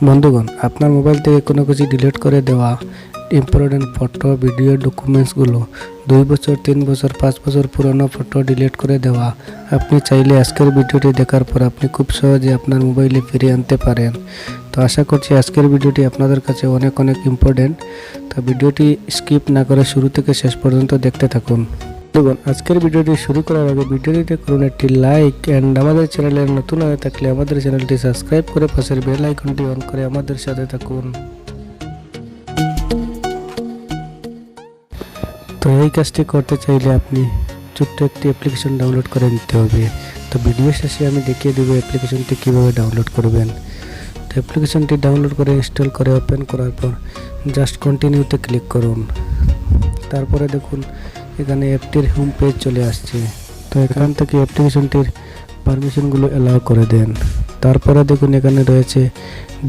বন্ধুগণ, আপনার মোবাইল থেকে কোনো কিছু ডিলিট করে দেওয়া ইম্পর্টেন্ট ফটো, ভিডিও, ডকুমেন্টসগুলো 2 বছর, 3 বছর, 5 বছর পুরনো ফটো ডিলিট করে দেওয়া আপনি চাইলে আজকের ভিডিওটি দেখার পর আপনি খুব সহজে আপনার মোবাইলে ফিরিয়ে আনতে পারেন। তো আশা করছি আজকের ভিডিওটি আপনাদের কাছে অনেক ইম্পর্টেন্ট। তো ভিডিওটি স্কিপ না করে শুরু থেকে শেষ পর্যন্ত দেখতে থাকুন। বন্ধুগণ, আজকের ভিডিওটি শুরু করার আগে ভিডিওটিতে করুন একটি লাইক এন্ড আমাদের চ্যানেলে নতুন হয়ে থাকলে আমাদের চ্যানেলটি সাবস্ক্রাইব করে পাশের বেল আইকনটি অন করে আমাদের সাথে থাকুন। তো এই কাজটি করতে চাইলে আপনি ছোট্ট একটি অ্যাপ্লিকেশন ডাউনলোড করে নিতে হবে। তো ভিডিও শেষে আমি দেখিয়ে দেব অ্যাপ্লিকেশনটি কীভাবে ডাউনলোড করবেন। তো অ্যাপ্লিকেশনটি ডাউনলোড করে ইনস্টল করে ওপেন করার পর জাস্ট কন্টিনিউতে ক্লিক করুন। তারপরে দেখুন এখানে অ্যাপটির হোম পেজ চলে আসছে। তো এখান থেকে অ্যাপ্লিকেশনটির পারমিশনগুলো অ্যালাউ করে দেন। তারপরে দেখুন এখানে রয়েছে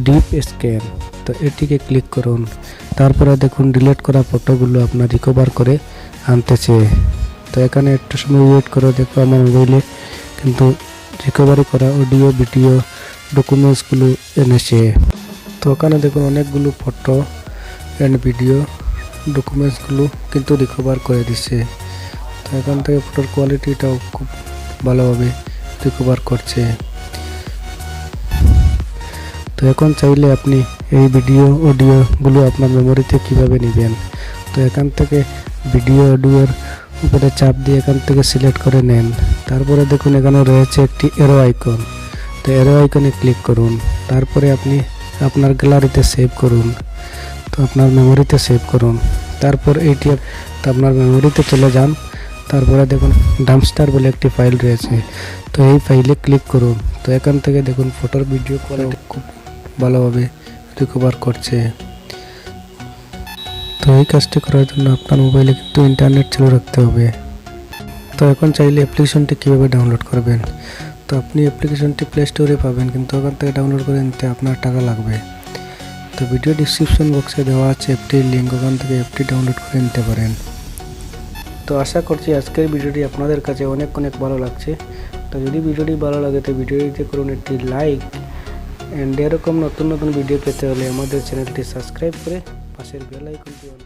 ডিপ স্ক্যান, তো এটিকে ক্লিক করুন। তারপরে দেখুন ডিলিট করা ফটোগুলো আপনার রিকভার করে আনতেছে। তো এখানে একটু সময় ওয়েট করে দেখো আমার মোবাইলে কিন্তু রিকভারি করা অডিও, ভিডিও, ডকুমেন্টসগুলো এনেছে। তো ওখানে দেখুন অনেকগুলো ফটো অ্যান্ড ভিডিও, ডকুমেন্টসগুলো কিন্তু রিকভার করে দিচ্ছে। তো এখান থেকে ফটোর কোয়ালিটিটাও খুব ভালোভাবে রিকভার করছে। তো এখন চাইলে আপনি এই ভিডিও, অডিওগুলো আপনার মেমোরিতে কিভাবে নেবেন। তো এখান থেকে ভিডিও, অডিওর উপরে চাপ দিয়ে এখান থেকে সিলেক্ট করে নেন। তারপরে দেখুন এখানে রয়েছে একটি এরো আইকন, তো এরো আইকনে ক্লিক করুন। তারপরে আপনি আপনার গ্যালারিতে সেভ করুন, তো আপনার মেমোরিতে সেভ করুন। তারপর এইটি আপনার মেমোরিতে চলে যান। তারপরে দেখুন ডাম্পস্টার বলে একটি ফাইল রয়েছে, তো এই ফাইলে ক্লিক করুন। তো এখান থেকে দেখুন ফটোর ভিডিও কোয়ালিটি খুব ভালোভাবে রিকভার করছে। তো এই কাজটি করার জন্য আপনার মোবাইলে কিন্তু ইন্টারনেট চালু রাখতে হবে। তো এখন চাইলে অ্যাপ্লিকেশনটি কীভাবে ডাউনলোড করবেন। তো আপনি অ্যাপ্লিকেশনটি প্লে স্টোরে পাবেন, কিন্তু ওখান থেকে ডাউনলোড করে নিতে আপনার টাকা লাগবে। তো ভিডিও ডিসক্রিপশন বক্সে দেওয়া আছে অ্যাপটির লিঙ্ক, ওখান থেকে অ্যাপটি ডাউনলোড করে নিতে পারেন। তো আশা করছি আজকের ভিডিওটি আপনাদের কাছে অনেক ভালো লাগছে। তো যদি ভিডিওটি ভালো লাগে তো ভিডিওটিতে করুন একটি লাইক এন্ড এরকম নতুন ভিডিও পেতে হলে আমাদের চ্যানেলটি সাবস্ক্রাইব করে পাশের বেল আইকনটি অন